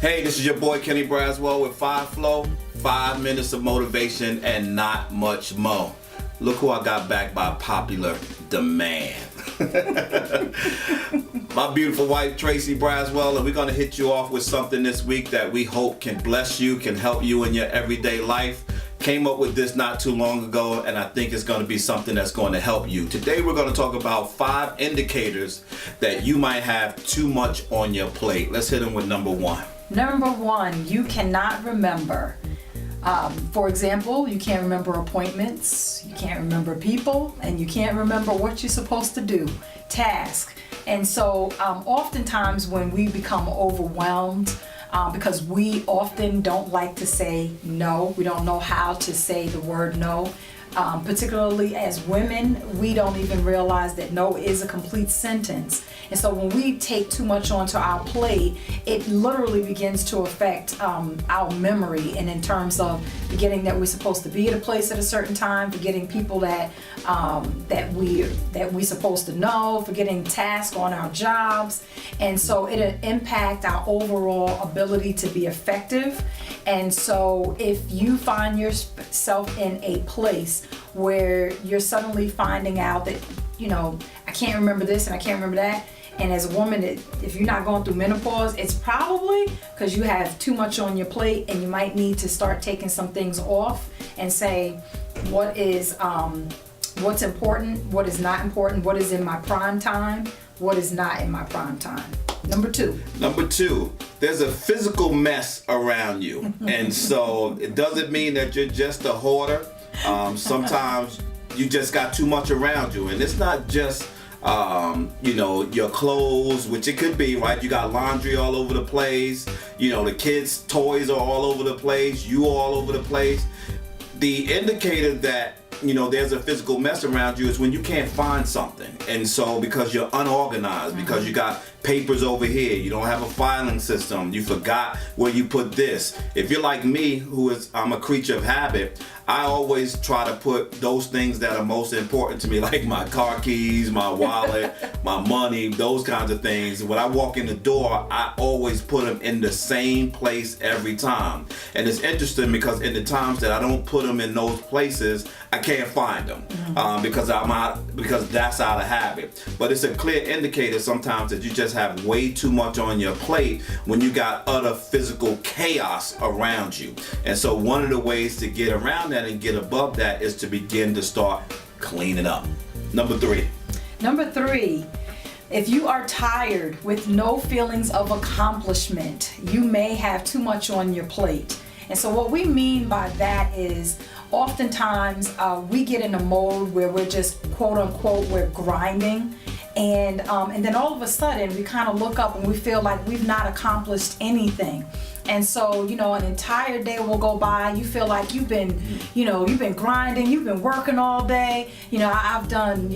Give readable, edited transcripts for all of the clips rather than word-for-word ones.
Hey, this is your boy Kenny Braswell with 5 Flow, 5 minutes of motivation and not much more. Look who I got back by popular demand. My beautiful wife, Tracy Braswell, and we're going to hit you off with something this week that we hope can bless you, can help you in your everyday life. Came up with this not too long ago, and I think it's going to be something that's going to help you. Today we're going to talk about 5 indicators that you might have too much on your plate. Let's hit them with number 1. Number 1, you cannot remember. For example, you can't remember appointments, you can't remember people, and you can't remember what you're supposed to do, task. And so oftentimes when we become overwhelmed, because we often don't like to say no, we don't know how to say the word no. Particularly as women, we don't even realize that no is a complete sentence. And so when we take too much onto our plate, it literally begins to affect our memory, and in terms of forgetting that we're supposed to be at a place at a certain time, forgetting people that we're supposed to know, forgetting tasks on our jobs. And so it'll impact our overall ability to be effective. And so if you find yourself in a place where you're suddenly finding out that, I can't remember this and I can't remember that. And as a woman, if you're not going through menopause, it's probably because you have too much on your plate, and you might need to start taking some things off and say, what's important, what is not important, what is in my prime time, what is not in my prime time. Number 2, there's a physical mess around you. And so it doesn't mean that you're just a hoarder. Sometimes you just got too much around you, and it's not just your clothes, which it could be, right? You got laundry all over the place, the kids' toys are all over the place, you all over the place. The indicator that there's a physical mess around you is when you can't find something. And so because you're unorganized, because you got papers over here, you don't have a filing system, you forgot where you put this. If you're like me, I'm a creature of habit, I always try to put those things that are most important to me, like my car keys, my wallet, my money, those kinds of things. When I walk in the door, I always put them in the same place every time. And it's interesting because in the times that I don't put them in those places, I can't find them because that's out of habit. But it's a clear indicator sometimes that you just have way too much on your plate when you got utter physical chaos around you. And so one of the ways to get around that and get above that is to begin to start cleaning up. Number 3, if you are tired with no feelings of accomplishment, you may have too much on your plate. And so what we mean by that is oftentimes we get in a mode where we're just quote unquote we're grinding, and then all of a sudden we kind of look up and we feel like we've not accomplished anything. And so, an entire day will go by. You feel like you've been grinding, you've been working all day. I've done,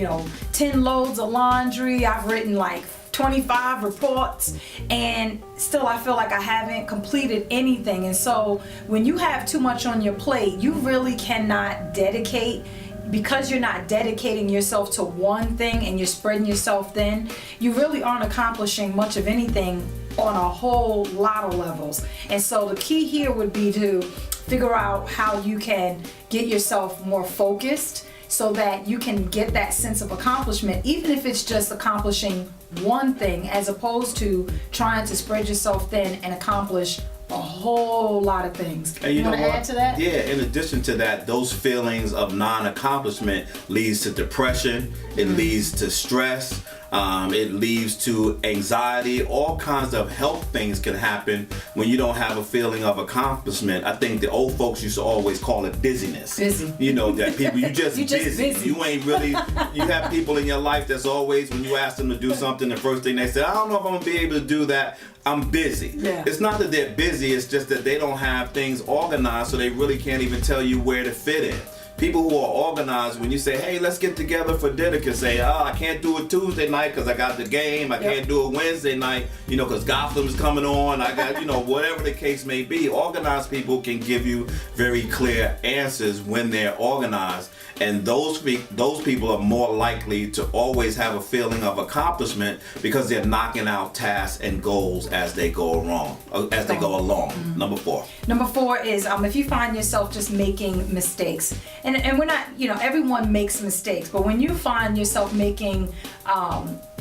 10 loads of laundry. I've written like 25 reports, and still I feel like I haven't completed anything. And so when you have too much on your plate, you really cannot dedicate. Because you're not dedicating yourself to one thing and you're spreading yourself thin, you really aren't accomplishing much of anything on a whole lot of levels. And so the key here would be to figure out how you can get yourself more focused so that you can get that sense of accomplishment, even if it's just accomplishing one thing, as opposed to trying to spread yourself thin and accomplish a whole lot of things. And you want to add to that? Yeah, in addition to that, those feelings of non-accomplishment leads to depression, it leads to stress, it leads to anxiety. All kinds of health things can happen when you don't have a feeling of accomplishment. I think the old folks used to always call it busyness. Busy. That people, you just busy. You ain't really, you have people in your life that's always, when you ask them to do something, the first thing they say, I don't know if I'm going to be able to do that. I'm busy. Yeah. It's not that they're busy, it's just that they don't have things organized, so they really can't even tell you where to fit in. people who are organized, when you say, hey, let's get together for dinner, can say, oh, I can't do it Tuesday night because I got the game. I can't do it Wednesday night, because Gotham's coming on. I got, whatever the case may be. Organized people can give you very clear answers when they're organized. And those people are more likely to always have a feeling of accomplishment because they're knocking out tasks and goals as they go along. Mm-hmm. Number 4. Number 4 is if you find yourself just making mistakes, and we're not, everyone makes mistakes, but when you find yourself making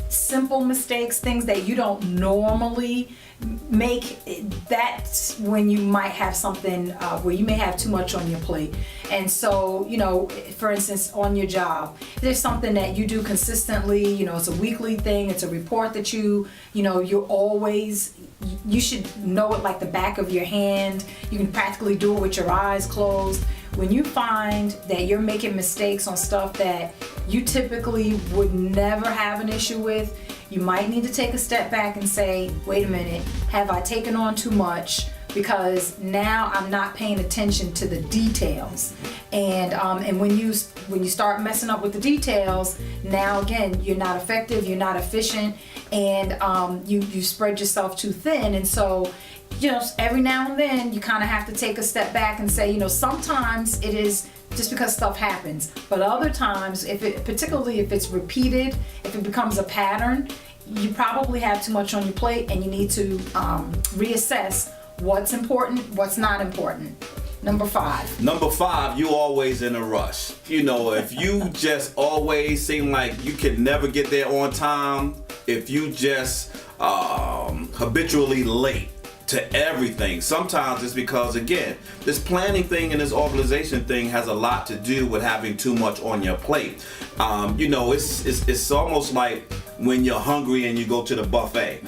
simple mistakes, things that you don't normally make, that's when you might have something where you may have too much on your plate. And so, for instance, on your job, there's something that you do consistently, it's a weekly thing, it's a report that you should know it like the back of your hand. You can practically do it with your eyes closed. When you find that you're making mistakes on stuff that you typically would never have an issue with, you might need to take a step back and say, wait a minute, have I taken on too much? Because now I'm not paying attention to the details. And when you start messing up with the details, now again, you're not effective, you're not efficient, and you spread yourself too thin. And so, every now and then you kind of have to take a step back and say, sometimes it is just because stuff happens, but other times, particularly if it's repeated, if it becomes a pattern, you probably have too much on your plate and you need to reassess what's important, what's not important. Number 5. Number 5, you always in a rush. If you just always seem like you can never get there on time, if you just habitually late to everything. Sometimes it's because, again, this planning thing and this organization thing has a lot to do with having too much on your plate. It's almost like when you're hungry and you go to the buffet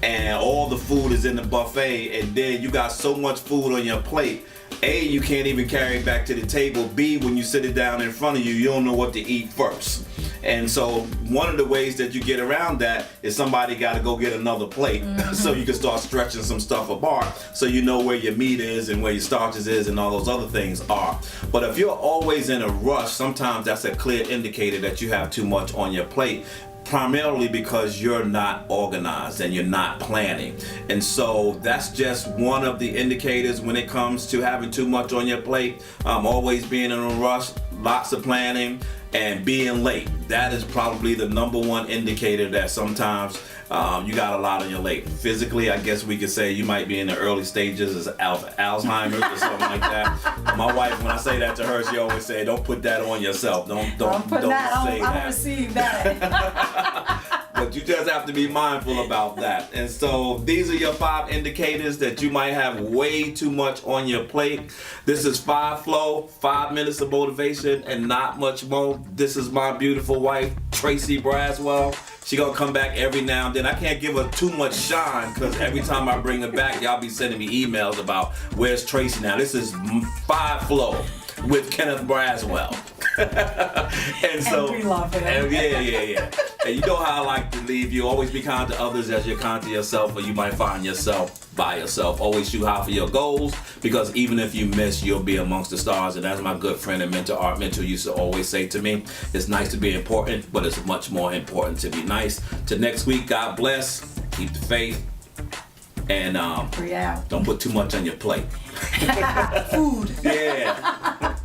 and all the food is in the buffet, and then you got so much food on your plate. A, you can't even carry it back to the table. B, when you sit it down in front of you, you don't know what to eat first. And so one of the ways that you get around that is somebody got to go get another plate so you can start stretching some stuff apart so you know where your meat is and where your starches is and all those other things are. But if you're always in a rush, sometimes that's a clear indicator that you have too much on your plate, primarily because you're not organized and you're not planning. And so that's just one of the indicators when it comes to having too much on your plate. Always being in a rush, lots of planning, and being late. That is probably the number one indicator that sometimes you got a lot on your plate. Physically, I guess we could say you might be in the early stages of Alzheimer's or something like that. My wife, when I say that to her, she always say, "Don't put that on yourself. Don't say that." I don't receive that. But you just have to be mindful about that. And so these are your 5 indicators that you might have way too much on your plate. This is 5 Flow, 5 minutes of motivation and not much more. This is my beautiful wife, Tracy Braswell. She gonna come back every now and then. I can't give her too much shine because every time I bring her back, y'all be sending me emails about where's Tracy now. This is 5 Flow with Kenneth Braswell. And so, and we love him. Yeah. And you know how I like to leave you. Always be kind to others as you're kind to yourself, or you might find yourself by yourself. Always shoot high for your goals, because even if you miss, you'll be amongst the stars. And as my good friend and mentor, Art Mentor, used to always say to me, it's nice to be important, but it's much more important to be nice. Till next week, God bless. Keep the faith. And don't put too much on your plate. Food. Yeah.